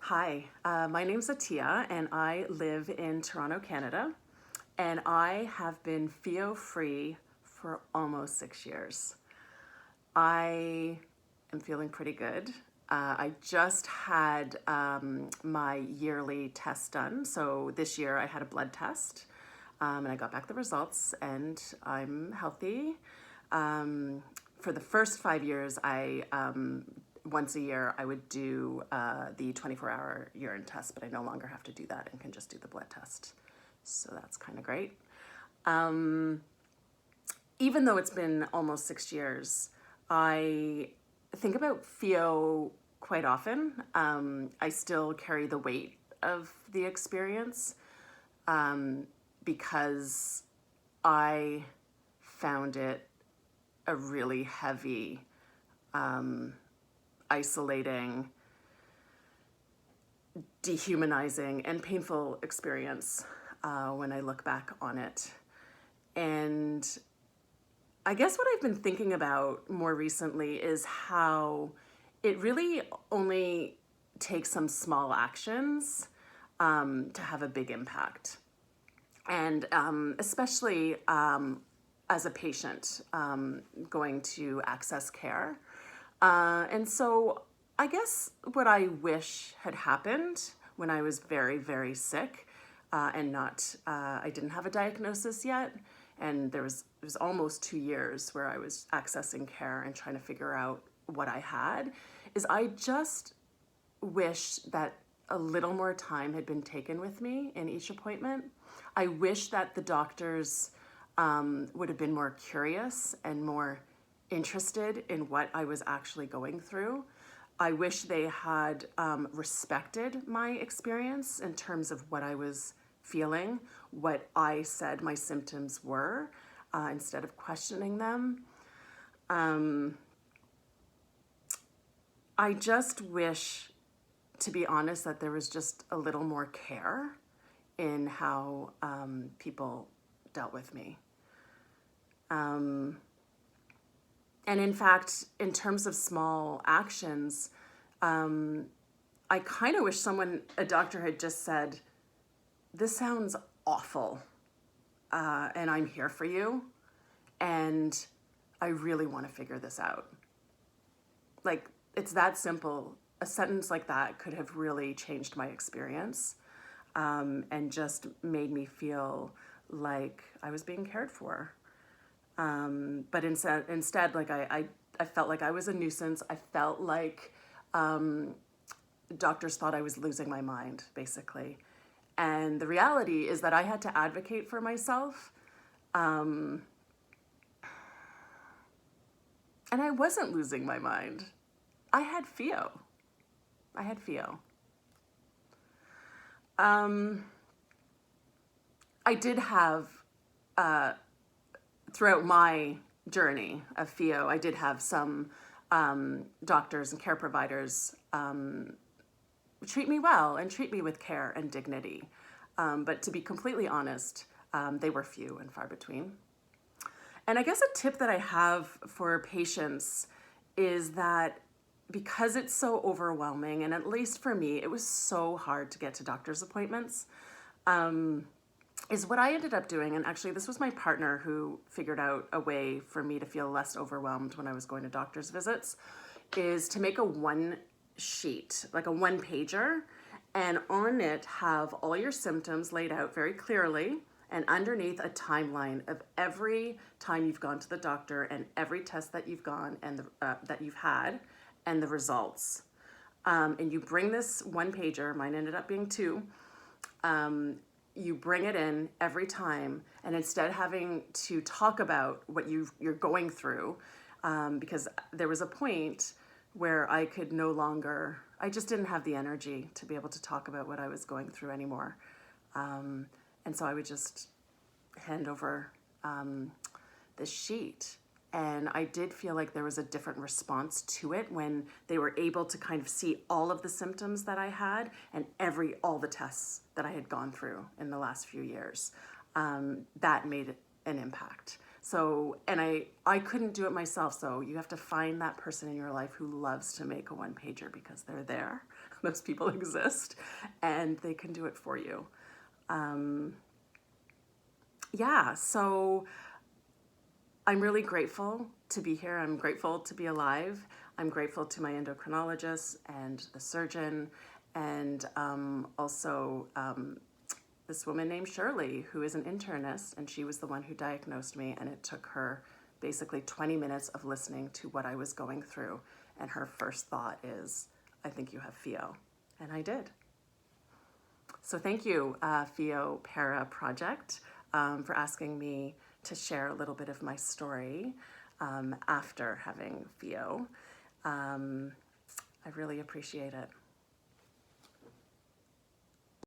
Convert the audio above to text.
Hi, my name's Attiya and I live in Toronto, Canada, and I have been Pheo free for almost 6 years. I am feeling pretty good. I just had my yearly test done. So this year I had a blood test and I got back the results and I'm healthy. For the first 5 years, once a year, I would do the 24-hour urine test, but I no longer have to do that and can just do the blood test. So that's kind of great. Even though it's been almost 6 years, I think about Pheo quite often. I still carry the weight of the experience because I found it a really heavy, isolating, dehumanizing, and painful experience when I look back on it. And I guess what I've been thinking about more recently is how it really only takes some small actions to have a big impact. And especially as a patient going to access care. And so I guess what I wish had happened when I was very, very sick I didn't have a diagnosis yet. And it was almost 2 years where I was accessing care and trying to figure out what I had, is I just wish that a little more time had been taken with me in each appointment. I wish that the doctors would have been more curious and more interested in what I was actually going through. I wish they had respected my experience in terms of what I was feeling, what I said my symptoms were, instead of questioning them. I just wish, to be honest, that there was just a little more care in how people dealt with me. And in fact, in terms of small actions, I kind of wish a doctor had just said, "This sounds awful, and I'm here for you, and I really want to figure this out." Like, it's that simple. A sentence like that could have really changed my experience and just made me feel like I was being cared for. But instead, like I felt like I was a nuisance. I felt like doctors thought I was losing my mind, basically. And the reality is that I had to advocate for myself. And I wasn't losing my mind. I had Pheo. I had Pheo. I did have throughout my journey of Pheo, I did have some doctors and care providers treat me well and treat me with care and dignity. But to be completely honest, they were few and far between. And I guess a tip that I have for patients is that because it's so overwhelming, and at least for me, it was so hard to get to doctor's appointments, is what I ended up doing, and actually this was my partner who figured out a way for me to feel less overwhelmed when I was going to doctor's visits, is to make a one sheet, like a one pager, and on it have all your symptoms laid out very clearly, and underneath a timeline of every time you've gone to the doctor and every test that you've gone and that you've had and the results. And you bring this one pager, mine ended up being two, you bring it in every time, and instead of having to talk about what you're going through, because there was a point where I could no longer, I just didn't have the energy to be able to talk about what I was going through anymore. And so I would just hand over this sheet. And I did feel like there was a different response to it when they were able to kind of see all of the symptoms that I had and all the tests that I had gone through in the last few years. That made an impact. So, and I couldn't do it myself. So you have to find that person in your life who loves to make a one pager because they're there. those people exist, and they can do it for you. Yeah, so I'm really grateful to be here. I'm grateful to be alive. I'm grateful to my endocrinologist and the surgeon, and also this woman named Shirley, who is an internist, and she was the one who diagnosed me, and it took her basically 20 minutes of listening to what I was going through, and her first thought is, I think you have Pheo, and I did. So thank you, Pheo Para Project, for asking me to share a little bit of my story after having Pheo. I really appreciate it.